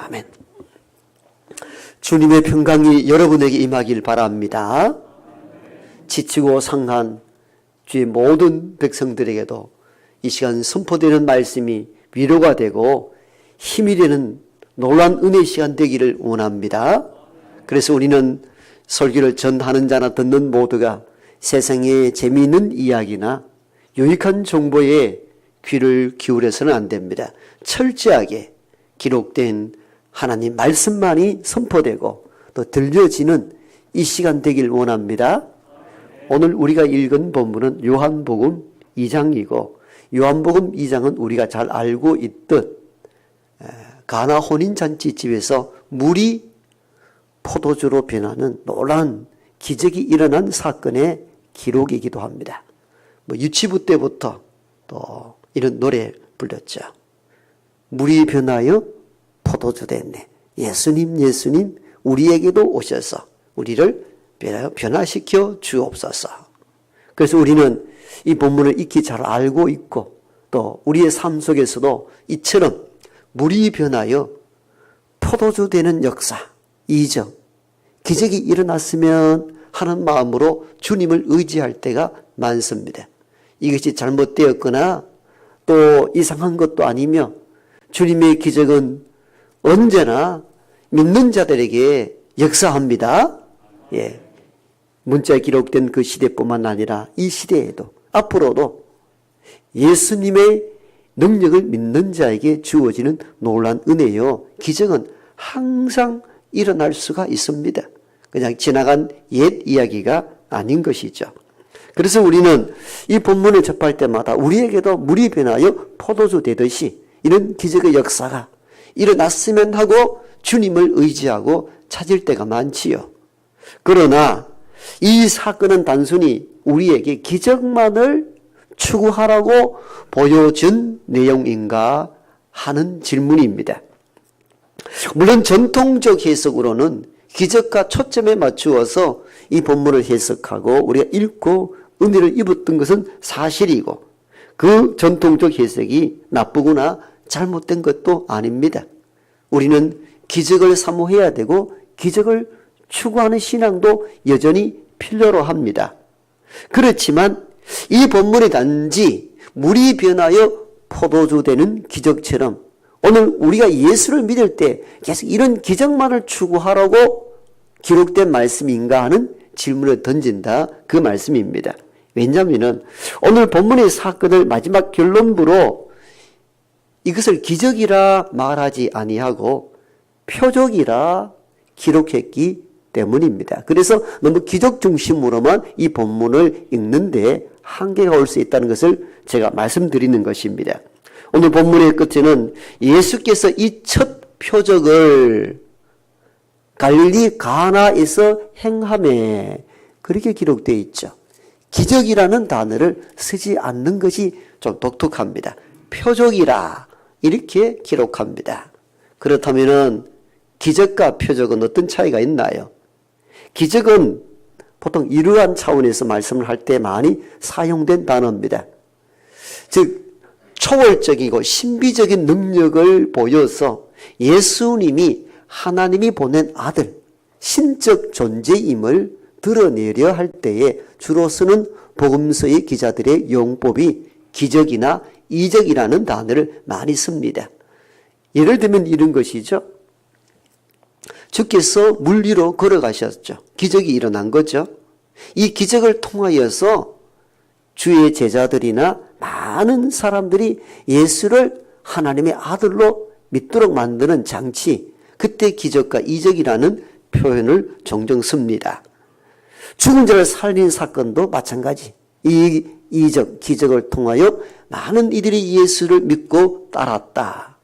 아멘. 주님의 평강이 여러분에게 임하길 바랍니다. 지치고 상한 주의 모든 백성들에게도 이 시간 선포되는 말씀이 위로가 되고 힘이 되는 놀라운 은혜의 시간 되기를 원합니다. 그래서 우리는 설교를 전하는 자나 듣는 모두가 세상의 재미있는 이야기나 유익한 정보에 귀를 기울여서는 안 됩니다. 철저하게 기록된 하나님 말씀만이 선포되고 또 들려지는 이 시간 되길 원합니다. 오늘 우리가 읽은 본문은 요한복음 2장이고 요한복음 2장은 우리가 잘 알고 있듯 가나 혼인잔치집에서 물이 포도주로 변하는 놀라운 기적이 일어난 사건의 기록이기도 합니다. 유치부 때부터 또 이런 노래 불렀죠. 물이 변하여 포도주 됐네. 예수님 예수님 우리에게도 오셔서 우리를 변화시켜 주옵소서. 그래서 우리는 이 본문을 익히 잘 알고 있고 또 우리의 삶 속에서도 이처럼 물이 변하여 포도주 되는 역사, 이적, 기적이 일어났으면 하는 마음으로 주님을 의지할 때가 많습니다. 이것이 잘못되었거나 또 이상한 것도 아니며 주님의 기적은 언제나 믿는 자들에게 역사합니다. 예. 문자에 기록된 그 시대뿐만 아니라 이 시대에도 앞으로도 예수님의 능력을 믿는 자에게 주어지는 놀라운 은혜요. 기적은 항상 일어날 수가 있습니다. 그냥 지나간 옛 이야기가 아닌 것이죠. 그래서 우리는 이 본문을 접할 때마다 우리에게도 물이 변하여 포도주 되듯이 이런 기적의 역사가 일어났으면 하고 주님을 의지하고 찾을 때가 많지요. 그러나 이 사건은 단순히 우리에게 기적만을 추구하라고 보여준 내용인가 하는 질문입니다. 물론 전통적 해석으로는 기적과 초점에 맞추어서 이 본문을 해석하고 우리가 읽고 은혜를 입었던 것은 사실이고 그 전통적 해석이 나쁘거나 잘못된 것도 아닙니다. 우리는 기적을 사모해야 되고 기적을 추구하는 신앙도 여전히 필요로 합니다. 그렇지만 이 본문이 단지 물이 변하여 포도주 되는 기적처럼 오늘 우리가 예수를 믿을 때 계속 이런 기적만을 추구하라고 기록된 말씀인가 하는 질문을 던진다, 그 말씀입니다. 왜냐하면 오늘 본문의 사건을 마지막 결론부로 이것을 기적이라 말하지 아니하고 표적이라 기록했기 때문입니다. 그래서 너무 기적 중심으로만 이 본문을 읽는데 한계가 올 수 있다는 것을 제가 말씀드리는 것입니다. 오늘 본문의 끝에는 예수께서 이 첫 표적을 갈릴리 가나에서 행하매 그렇게 기록되어 있죠. 기적이라는 단어를 쓰지 않는 것이 좀 독특합니다. 표적이라 이렇게 기록합니다. 그렇다면 기적과 표적은 어떤 차이가 있나요? 기적은 보통 이러한 차원에서 말씀을 할 때 많이 사용된 단어입니다. 즉 초월적이고 신비적인 능력을 보여서 예수님이 하나님이 보낸 아들, 신적 존재임을 드러내려 할 때에 주로 쓰는 복음서의 기자들의 용법이 기적이나 이적이라는 단어를 많이 씁니다. 예를 들면 이런 것이죠. 주께서 물 위로 걸어가셨죠. 기적이 일어난 거죠. 이 기적을 통하여서 주의 제자들이나 많은 사람들이 예수를 하나님의 아들로 믿도록 만드는 장치, 그때 기적과 이적이라는 표현을 종종 씁니다. 죽은 자를 살린 사건도 마찬가지. 이 이적, 기적을 통하여 많은 이들이 예수를 믿고 따랐다.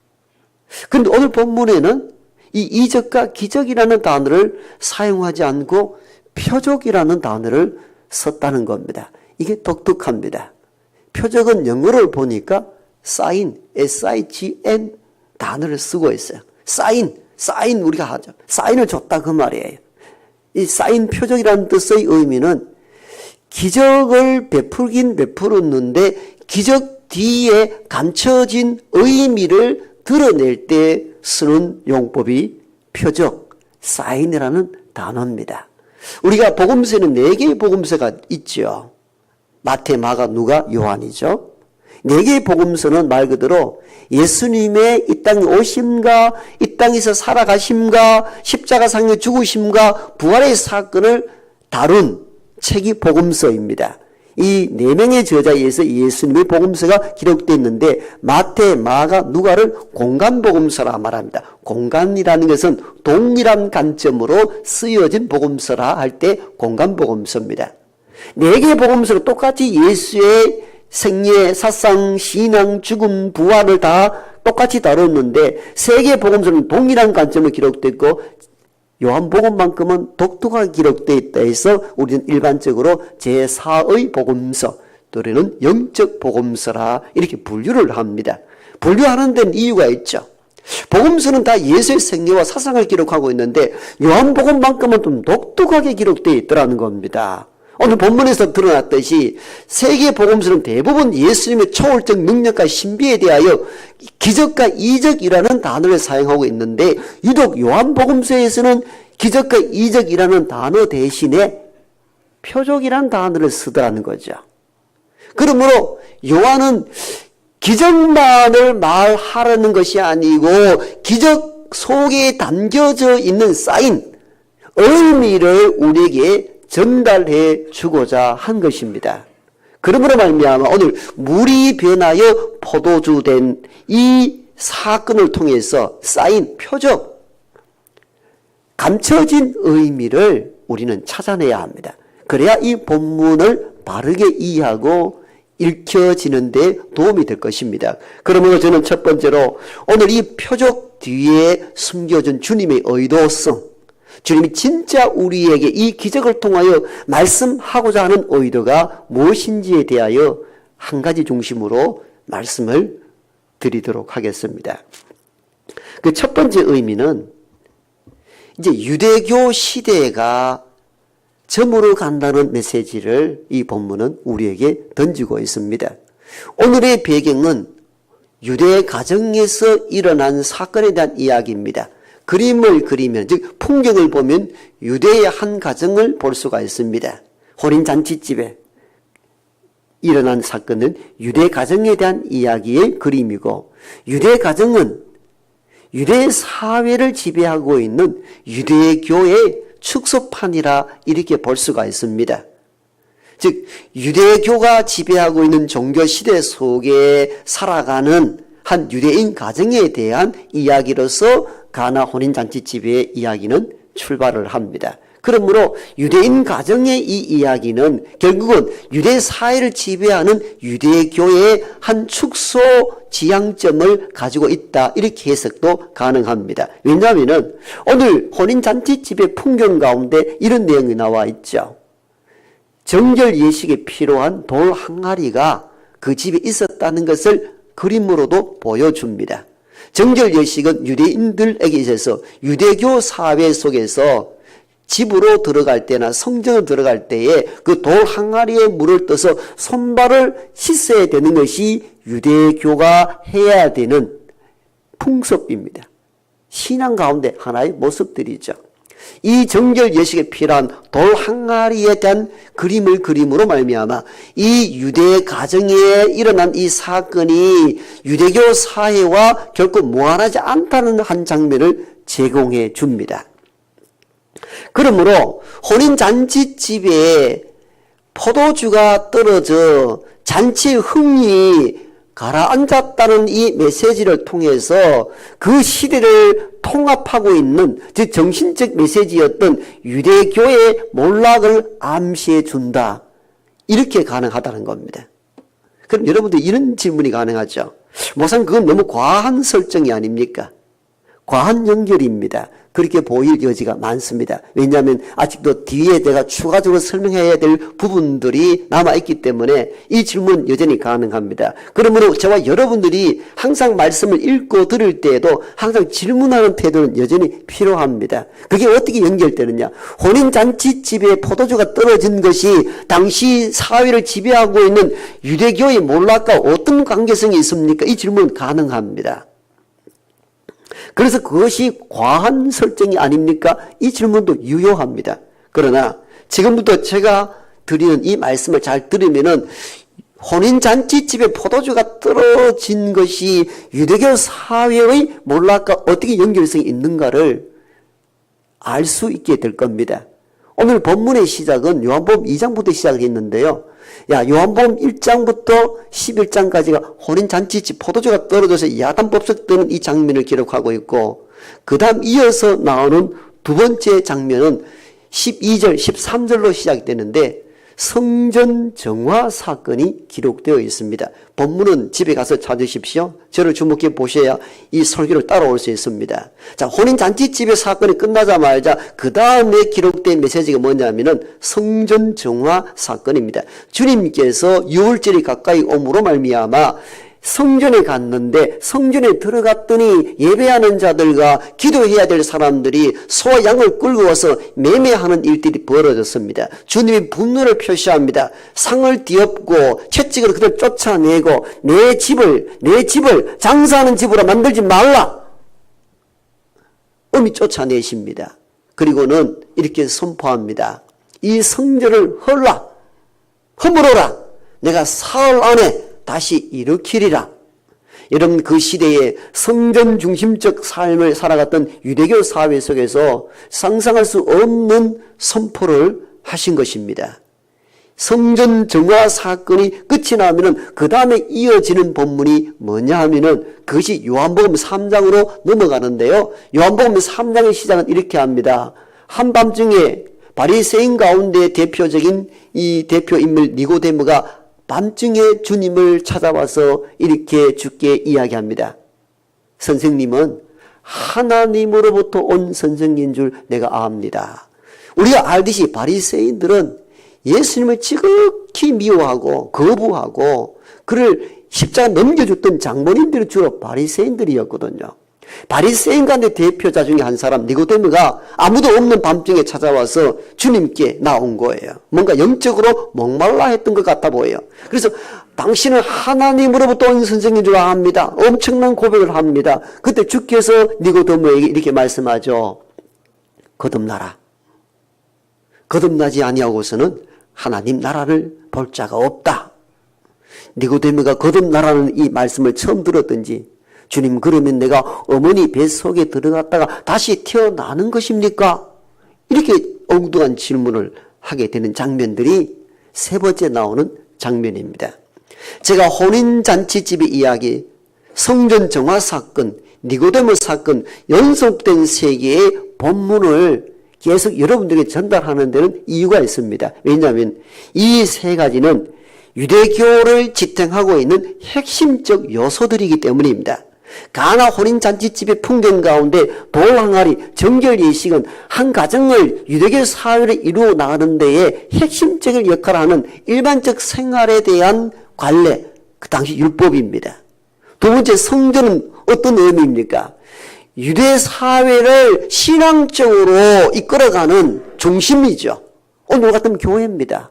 그런데 오늘 본문에는 이 이적과 기적이라는 단어를 사용하지 않고 표적이라는 단어를 썼다는 겁니다. 이게 독특합니다. 표적은 영어를 보니까 sign, S-I-G-N 단어를 쓰고 있어요. 사인 우리가 하죠. 사인을 줬다 그 말이에요. 이 사인 표적이라는 뜻의 의미는 기적을 베풀긴 베풀었는데 기적 뒤에 감춰진 의미를 드러낼 때 쓰는 용법이 표적, 사인이라는 단어입니다. 우리가 복음서에는 4개의 복음서가 있죠. 마태, 마가, 누가, 요한이죠. 4개의 복음서는 말 그대로 예수님의 이 땅에 오심과 이 땅에서 살아가심과 십자가상에 죽으심과 부활의 사건을 다룬 책이 복음서입니다. 이 4명의 저자에 의해서 예수님의 복음서가 기록되어 있는데 마태, 마가, 누가를 공간복음서라 말합니다. 공간이라는 것은 동일한 관점으로 쓰여진 복음서라 할 때 공간복음서입니다. 4개의 복음서로 똑같이 예수의 생애, 사상, 신앙, 죽음, 부활을 다 똑같이 다뤘는데 3개의 복음서는 동일한 관점으로 기록됐고 요한복음만큼은 독특하게 기록되어 있다 해서 우리는 일반적으로 제4의 복음서 또는 영적 복음서라 이렇게 분류를 합니다. 분류하는 데는 이유가 있죠. 복음서는 다 예수의 생애와 사상을 기록하고 있는데 요한복음만큼은 좀 독특하게 기록되어 있더라는 겁니다. 오늘 본문에서 드러났듯이 세계 복음서는 대부분 예수님의 초월적 능력과 신비에 대하여 기적과 이적이라는 단어를 사용하고 있는데 유독 요한복음서에서는 기적과 이적이라는 단어 대신에 표적이라는 단어를 쓰더라는 거죠. 그러므로 요한은 기적만을 말하려는 것이 아니고 기적 속에 담겨져 있는 사인, 의미를 우리에게 전달해 주고자 한 것입니다. 그러므로 말미암아 오늘 물이 변하여 포도주 된 이 사건을 통해서 쌓인 표적, 감춰진 의미를 우리는 찾아내야 합니다. 그래야 이 본문을 바르게 이해하고 읽혀지는 데 도움이 될 것입니다. 그러므로 저는 첫 번째로 오늘 이 표적 뒤에 숨겨진 주님의 의도성, 주님이 진짜 우리에게 이 기적을 통하여 말씀하고자 하는 의도가 무엇인지에 대하여 한 가지 중심으로 말씀을 드리도록 하겠습니다. 그 첫 번째 의미는 이제 유대교 시대가 저물어 간다는 메시지를 이 본문은 우리에게 던지고 있습니다. 오늘의 배경은 유대 가정에서 일어난 사건에 대한 이야기입니다. 그림을 그리면, 즉 풍경을 보면 유대의 한 가정을 볼 수가 있습니다. 혼인잔치집에 일어난 사건은 유대 가정에 대한 이야기의 그림이고, 유대 가정은 유대 사회를 지배하고 있는 유대교의 축소판이라 이렇게 볼 수가 있습니다. 즉 유대교가 지배하고 있는 종교시대 속에 살아가는 한 유대인 가정에 대한 이야기로서 가나 혼인잔치집의 이야기는 출발을 합니다. 그러므로 유대인 가정의 이 이야기는 결국은 유대 사회를 지배하는 유대교의 한 축소 지향점을 가지고 있다, 이렇게 해석도 가능합니다. 왜냐하면 오늘 혼인잔치집의 풍경 가운데 이런 내용이 나와 있죠. 정결 예식에 필요한 돌 항아리가 그 집에 있었다는 것을 그림으로도 보여줍니다. 정결 예식은 유대인들에게 있어서 유대교 사회 속에서 집으로 들어갈 때나 성전을 들어갈 때에 그 돌 항아리에 물을 떠서 손발을 씻어야 되는 것이 유대교가 해야 되는 풍습입니다. 신앙 가운데 하나의 모습들이죠. 이 정결 예식에 필요한 돌 항아리에 대한 그림을 그림으로 말미암아 이 유대 가정에 일어난 이 사건이 유대교 사회와 결코 무관하지 않다는 한 장면을 제공해 줍니다. 그러므로 혼인잔치집에 포도주가 떨어져 잔치의 흥이 가라앉았다는 이 메시지를 통해서 그 시대를 통합하고 있는, 즉 정신적 메시지였던 유대교의 몰락을 암시해 준다, 이렇게 가능하다는 겁니다. 그럼 여러분들 이런 질문이 가능하죠. 목사님, 그건 너무 과한 설정이 아닙니까? 과한 연결입니다. 그렇게 보일 여지가 많습니다. 왜냐하면 아직도 뒤에 내가 추가적으로 설명해야 될 부분들이 남아있기 때문에 이 질문은 여전히 가능합니다. 그러므로 저와 여러분들이 항상 말씀을 읽고 들을 때에도 항상 질문하는 태도는 여전히 필요합니다. 그게 어떻게 연결되느냐? 혼인잔치집에 포도주가 떨어진 것이 당시 사회를 지배하고 있는 유대교의 몰락과 어떤 관계성이 있습니까? 이 질문은 가능합니다. 그래서 그것이 과한 설정이 아닙니까? 이 질문도 유효합니다. 그러나 지금부터 제가 드리는 이 말씀을 잘 들으면은 혼인잔치집에 포도주가 떨어진 것이 유대교 사회의 몰락과 어떻게 연결성이 있는가를 알 수 있게 될 겁니다. 오늘 본문의 시작은 요한복음 2장부터 시작을 했는데요. 요한복음 1장부터 11장까지가 혼인잔치집 포도주가 떨어져서 야단법석 뜨는 이 장면을 기록하고 있고, 그 다음 이어서 나오는 두 번째 장면은 12절, 13절로 시작되는데 성전 정화 사건이 기록되어 있습니다. 본문은 집에 가서 찾으십시오. 저를 주목해 보셔야 이 설교를 따라올 수 있습니다. 자, 혼인잔치집의 사건이 끝나자마자 그 다음에 기록된 메시지가 뭐냐면은 성전 정화 사건입니다. 주님께서 유월절이 가까이 옴으로 말미암아 성전에 갔는데 성전에 들어갔더니 예배하는 자들과 기도해야 될 사람들이 소와 양을 끌고 와서 매매하는 일들이 벌어졌습니다. 주님이 분노를 표시합니다. 상을 뒤엎고 채찍으로 그들 쫓아내고 내 집을 장사하는 집으로 만들지 말라, 엄히 쫓아내십니다. 그리고는 이렇게 선포합니다. 이 성전을 허물어라. 내가 사흘 안에 다시 일으키리라. 여러분, 그 시대에 성전 중심적 삶을 살아갔던 유대교 사회 속에서 상상할 수 없는 선포를 하신 것입니다. 성전 정화 사건이 끝이 나면은 그 다음에 이어지는 본문이 뭐냐 하면은 그것이 요한복음 3장으로 넘어가는데요. 요한복음 3장의 시작은 이렇게 합니다. 한밤중에 바리새인 가운데 대표적인 이 대표 인물 니고데모가 밤중에 주님을 찾아와서 이렇게 주께 이야기합니다. 선생님은 하나님으로부터 온 선생인 줄 내가 압니다. 우리가 알듯이 바리새인들은 예수님을 지극히 미워하고 거부하고 그를 십자가 넘겨줬던 장본인들이 주로 바리새인들이었거든요. 바리새인 가운데 대표자 중에 한 사람 니고데모가 아무도 없는 밤중에 찾아와서 주님께 나온 거예요. 뭔가 영적으로 목말라 했던 것 같아 보여요. 그래서 당신은 하나님으로부터 온 선생인 줄 압니다. 엄청난 고백을 합니다. 그때 주께서 니고데모에게 이렇게 말씀하죠. 거듭나라. 거듭나지 아니하고서는 하나님 나라를 볼 자가 없다. 니고데모가 거듭나라는 이 말씀을 처음 들었던지, 주님, 그러면 내가 어머니 뱃속에 들어갔다가 다시 태어나는 것입니까? 이렇게 엉뚱한 질문을 하게 되는 장면들이 세 번째 나오는 장면입니다. 제가 혼인잔치집의 이야기, 성전 정화 사건, 니고데모 사건, 연속된 세 개의 본문을 계속 여러분들에게 전달하는 데는 이유가 있습니다. 왜냐하면 이 세 가지는 유대교를 지탱하고 있는 핵심적 요소들이기 때문입니다. 가나 혼인잔치집의 풍경 가운데 돌 항아리, 정결 예식은 한 가정을 유대교 사회를 이루어 나가는 데에 핵심적인 역할을 하는 일반적 생활에 대한 관례, 그 당시 율법입니다. 두 번째, 성전은 어떤 의미입니까? 유대 사회를 신앙적으로 이끌어가는 중심이죠. 오늘 같은 교회입니다.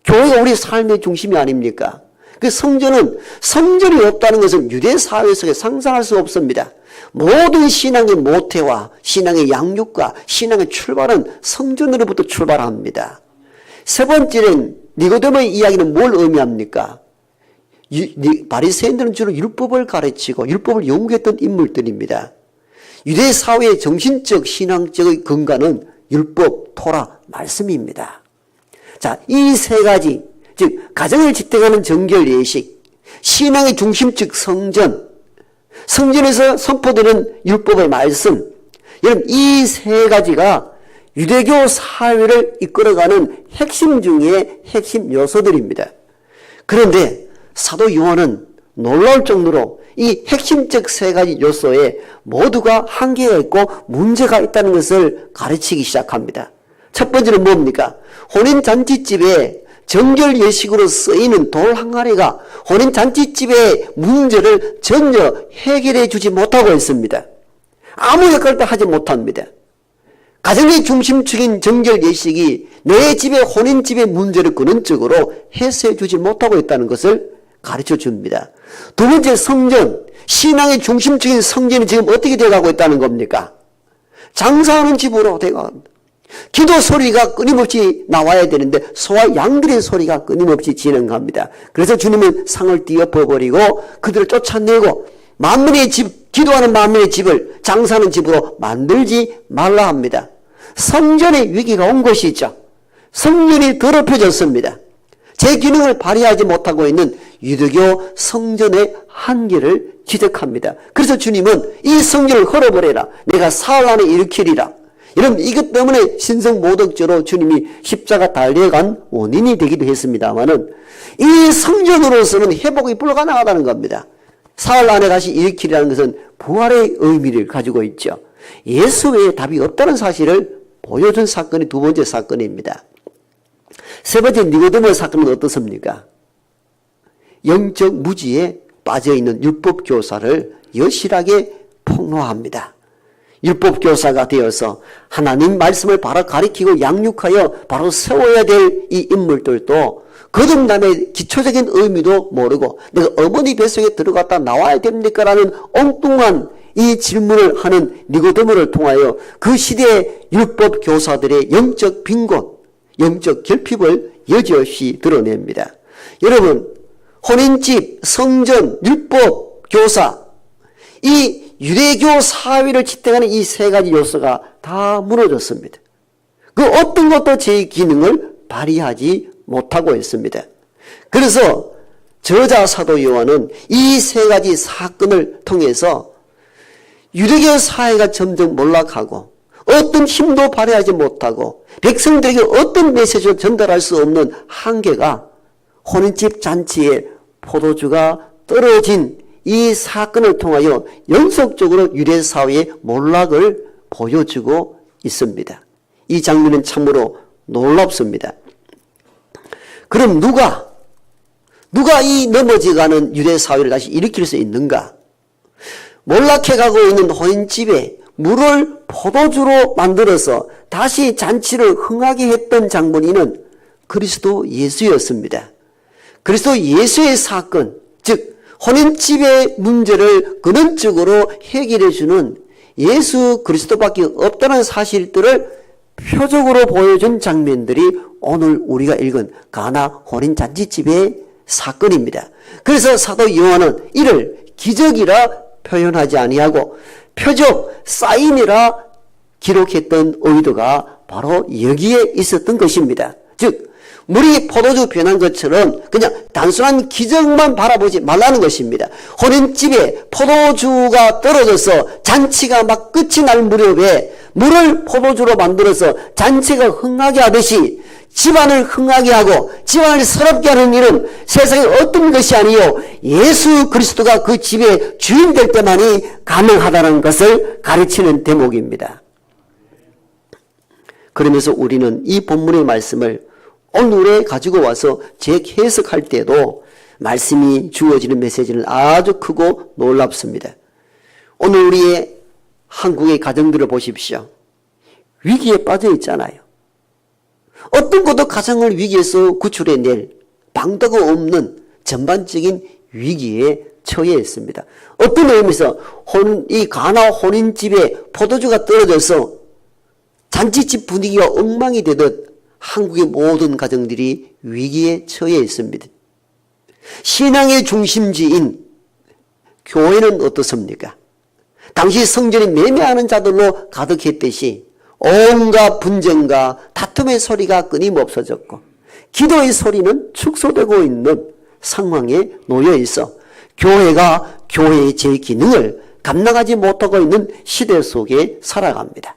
교회가 우리 삶의 중심이 아닙니까? 그 성전이 없다는 것은 유대 사회 속에 상상할 수 없습니다. 모든 신앙의 모태와 신앙의 양육과 신앙의 출발은 성전으로부터 출발합니다. 세 번째는 니고데모의 이야기는 뭘 의미합니까? 바리새인들은 주로 율법을 가르치고 율법을 연구했던 인물들입니다. 유대 사회의 정신적 신앙적의 근간은 율법, 토라, 말씀입니다. 자, 이 세 가지, 즉 가정을 지탱하는 정결 예식, 신앙의 중심적 성전, 성전에서 선포되는 율법의 말씀, 여러분 이 세 가지가 유대교 사회를 이끌어가는 핵심 중에 핵심 요소들입니다. 그런데 사도 요한은 놀라울 정도로 이 핵심적 세 가지 요소에 모두가 한계가 있고 문제가 있다는 것을 가르치기 시작합니다. 첫 번째는 뭡니까? 혼인잔치집에 정결 예식으로 쓰이는 돌 항아리가 혼인잔치집의 문제를 전혀 해결해 주지 못하고 있습니다. 아무 역할도 하지 못합니다. 가정의 중심적인 정결 예식이 내 집의 혼인집의 문제를 근원적으로 해소해 주지 못하고 있다는 것을 가르쳐 줍니다. 두 번째, 성전, 신앙의 중심적인 성전이 지금 어떻게 되어가고 있다는 겁니까? 장사하는 집으로 되어갑니다. 기도 소리가 끊임없이 나와야 되는데 소와 양들의 소리가 끊임없이 진행합니다. 그래서 주님은 상을 띄어버리고 그들을 쫓아내고 만민의 집, 기도하는 만민의 집을 장사하는 집으로 만들지 말라 합니다. 성전의 위기가 온 것이죠. 성전이 더럽혀졌습니다. 제 기능을 발휘하지 못하고 있는 유대교 성전의 한계를 지적합니다. 그래서 주님은 이 성전을 헐어버려라. 내가 사흘 안에 일으키리라. 여러분, 이것 때문에 신성모독죄로 주님이 십자가 달려간 원인이 되기도 했습니다만은 이 성전으로서는 회복이 불가능하다는 겁니다. 사흘 안에 다시 일으키리라는 것은 부활의 의미를 가지고 있죠. 예수 외에 답이 없다는 사실을 보여준 사건이 두 번째 사건입니다. 세 번째 니고데모 사건은 어떻습니까? 영적 무지에 빠져있는 율법교사를 여실하게 폭로합니다. 율법교사가 되어서 하나님 말씀을 바로 가리키고 양육하여 바로 세워야 될 이 인물들도 거듭남의 기초적인 의미도 모르고 내가 어머니 뱃속에 들어갔다 나와야 됩니까? 라는 엉뚱한 이 질문을 하는 니고데모를 통하여 그 시대의 율법교사들의 영적 빈곤, 영적 결핍을 여지없이 드러냅니다. 여러분, 혼인집, 성전, 율법, 교사, 이 유대교 사회를 지탱하는 이 세 가지 요소가 다 무너졌습니다. 그 어떤 것도 제 기능을 발휘하지 못하고 있습니다. 그래서 저자 사도 요한은 이 세 가지 사건을 통해서 유대교 사회가 점점 몰락하고 어떤 힘도 발휘하지 못하고 백성들에게 어떤 메시지를 전달할 수 없는 한계가 혼인집 잔치에 포도주가 떨어진 이 사건을 통하여 연속적으로 유대 사회의 몰락을 보여주고 있습니다. 이 장면은 참으로 놀랍습니다. 그럼 누가 이 넘어져가는 유대 사회를 다시 일으킬 수 있는가? 몰락해가고 있는 혼인집에 물을 포도주로 만들어서 다시 잔치를 흥하게 했던 장본인은 그리스도 예수였습니다. 그리스도 예수의 사건, 즉 혼인집의 문제를 근원적으로 해결해 주는 예수 그리스도밖에 없다는 사실들을 표적으로 보여준 장면들이 오늘 우리가 읽은 가나 혼인잔치집의 사건입니다. 그래서 사도 요한은 이를 기적이라 표현하지 아니하고 표적, 사인이라 기록했던 의도가 바로 여기에 있었던 것입니다. 즉 물이 포도주 변한 것처럼 그냥 단순한 기적만 바라보지 말라는 것입니다. 혼인집에 포도주가 떨어져서 잔치가 막 끝이 날 무렵에 물을 포도주로 만들어서 잔치가 흥하게 하듯이 집안을 흥하게 하고 집안을 서럽게 하는 일은 세상에 어떤 것이 아니요 예수 그리스도가 그 집의 주인 될 때만이 가능하다는 것을 가르치는 대목입니다. 그러면서 우리는 이 본문의 말씀을 오늘에 가지고 와서 재해석할 때도 말씀이 주어지는 메시지는 아주 크고 놀랍습니다. 오늘 우리의 한국의 가정들을 보십시오. 위기에 빠져 있잖아요. 어떤 것도 가정을 위기에서 구출해낼 방도가 없는 전반적인 위기에 처해 있습니다. 어떤 의미에서 이 가나 혼인집에 포도주가 떨어져서 잔치집 분위기가 엉망이 되듯 한국의 모든 가정들이 위기에 처해 있습니다. 신앙의 중심지인 교회는 어떻습니까? 당시 성전이 매매하는 자들로 가득했듯이 온갖 분쟁과 다툼의 소리가 끊임없어졌고 기도의 소리는 축소되고 있는 상황에 놓여 있어 교회가 교회의 제 기능을 감당하지 못하고 있는 시대 속에 살아갑니다.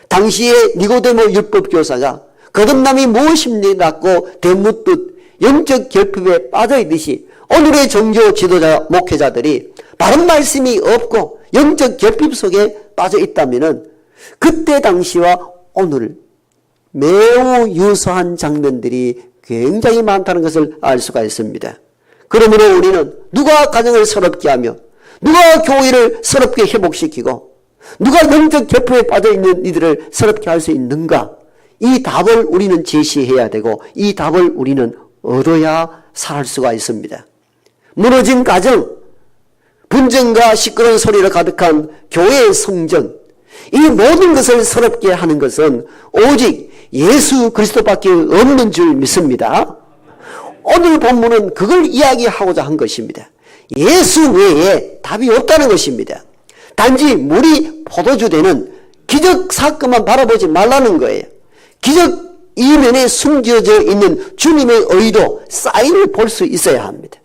당시에 니고데모 율법교사가 거듭남이 무엇입니다고 되묻듯 영적 결핍에 빠져있듯이 오늘의 종교 지도자 목회자들이 바른 말씀이 없고 영적 결핍 속에 빠져있다면 그때 당시와 오늘 매우 유사한 장면들이 굉장히 많다는 것을 알 수가 있습니다. 그러므로 우리는 누가 가정을 서럽게 하며 누가 교회를 서럽게 회복시키고 누가 영적 결핍에 빠져있는 이들을 서럽게 할 수 있는가? 이 답을 우리는 제시해야 되고 이 답을 우리는 얻어야 살 수가 있습니다. 무너진 가정, 분쟁과 시끄러운 소리로 가득한 교회의 성전, 이 모든 것을 서럽게 하는 것은 오직 예수 그리스도밖에 없는 줄 믿습니다. 오늘 본문은 그걸 이야기하고자 한 것입니다. 예수 외에 답이 없다는 것입니다. 단지 물이 포도주 되는 기적 사건만 바라보지 말라는 거예요. 기적 이면에 숨겨져 있는 주님의 의도, 사인을 볼 수 있어야 합니다.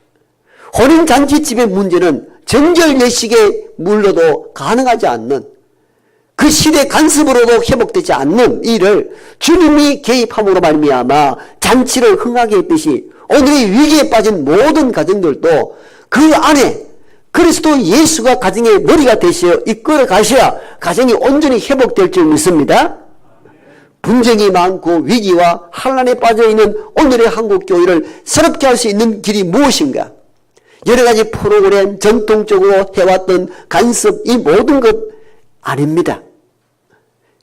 혼인잔치집의 문제는 정절 예식의 물로도 가능하지 않는, 그 시대 간섭으로도 회복되지 않는 일을 주님이 개입함으로 말미암아 잔치를 흥하게 했듯이 오늘의 위기에 빠진 모든 가정들도 그 안에 그리스도 예수가 가정의 머리가 되시어 이끌어 가셔야 가정이 온전히 회복될 줄 믿습니다. 분쟁이 많고 위기와 환난에 빠져있는 오늘의 한국교회를 새롭게 할 수 있는 길이 무엇인가? 여러 가지 프로그램, 전통적으로 해왔던 간섭, 이 모든 것 아닙니다.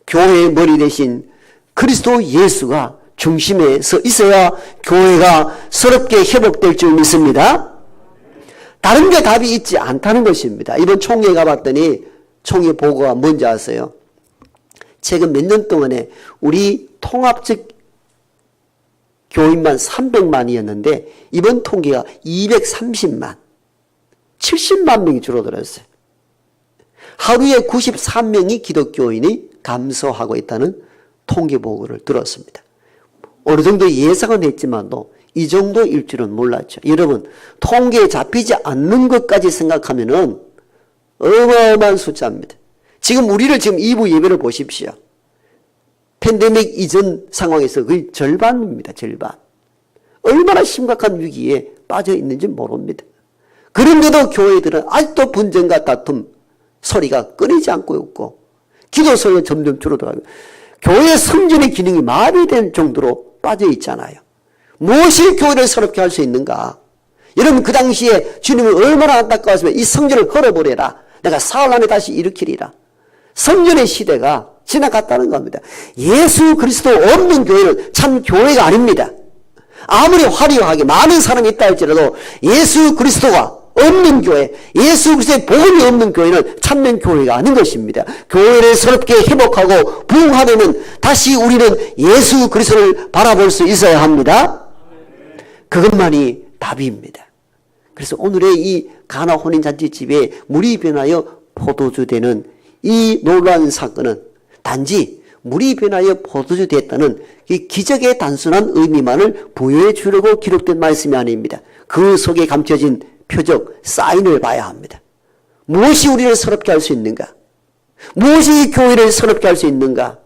교회의 머리 대신 그리스도 예수가 중심에 서 있어야 교회가 새롭게 회복될 줄 믿습니다. 다른 게 답이 있지 않다는 것입니다. 이번 총회 가봤더니 총회 보고가 뭔지 아세요? 최근 몇 년 동안에 우리 통합적 교인만 300만이었는데 이번 통계가 230만, 70만 명이 줄어들었어요. 하루에 93명이 기독교인이 감소하고 있다는 통계 보고를 들었습니다. 어느 정도 예상은 했지만도 이 정도일 줄은 몰랐죠. 여러분, 통계에 잡히지 않는 것까지 생각하면은 어마어마한 숫자입니다. 지금 우리를 지금 2부 예배를 보십시오. 팬데믹 이전 상황에서 거의 절반입니다. 절반. 얼마나 심각한 위기에 빠져 있는지 모릅니다. 그런데도 교회들은 아직도 분쟁과 다툼 소리가 끊이지 않고 있고 기도 소리가 점점 줄어들어가고 교회 성전의 기능이 마비될 정도로 빠져 있잖아요. 무엇이 교회를 새롭게 할 수 있는가? 여러분, 그 당시에 주님은 얼마나 안타까웠으면 이 성전을 헐어버려라. 내가 사흘 안에 다시 일으키리라. 성전의 시대가 지나갔다는 겁니다. 예수 그리스도 없는 교회는 참 교회가 아닙니다. 아무리 화려하게 많은 사람이 있다 할지라도 예수 그리스도가 없는 교회, 예수 그리스도의 복음이 없는 교회는 참된 교회가 아닌 것입니다. 교회를 새롭게 회복하고 부흥하려면 다시 우리는 예수 그리스도를 바라볼 수 있어야 합니다. 그것만이 답입니다. 그래서 오늘의 이 가나 혼인잔치집에 물이 변하여 포도주 되는 이 놀라운 사건은 단지 물이 변하여 포도주 됐다는 이 기적의 단순한 의미만을 부여해 주려고 기록된 말씀이 아닙니다. 그 속에 감춰진 표적, 사인을 봐야 합니다. 무엇이 우리를 새롭게 할 수 있는가? 무엇이 교회를 새롭게 할 수 있는가?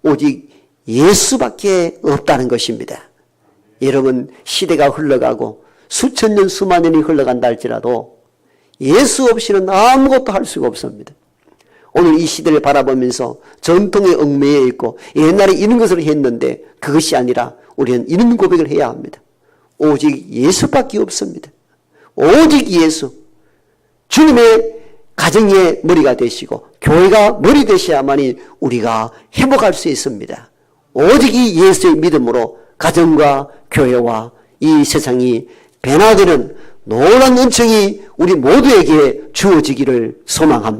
오직 예수밖에 없다는 것입니다. 여러분, 시대가 흘러가고 수천 년, 수만 년이 흘러간다 할지라도 예수 없이는 아무것도 할 수가 없습니다. 오늘 이 시대를 바라보면서 전통에 얽매여 있고 옛날에 이런 것을 했는데 그것이 아니라 우리는 이런 고백을 해야 합니다. 오직 예수밖에 없습니다. 오직 예수. 주님의 가정의 머리가 되시고 교회가 머리 되셔야만이 우리가 회복할 수 있습니다. 오직 이 예수의 믿음으로 가정과 교회와 이 세상이 변화되는 놀라운 은총이 우리 모두에게 주어지기를 소망합니다.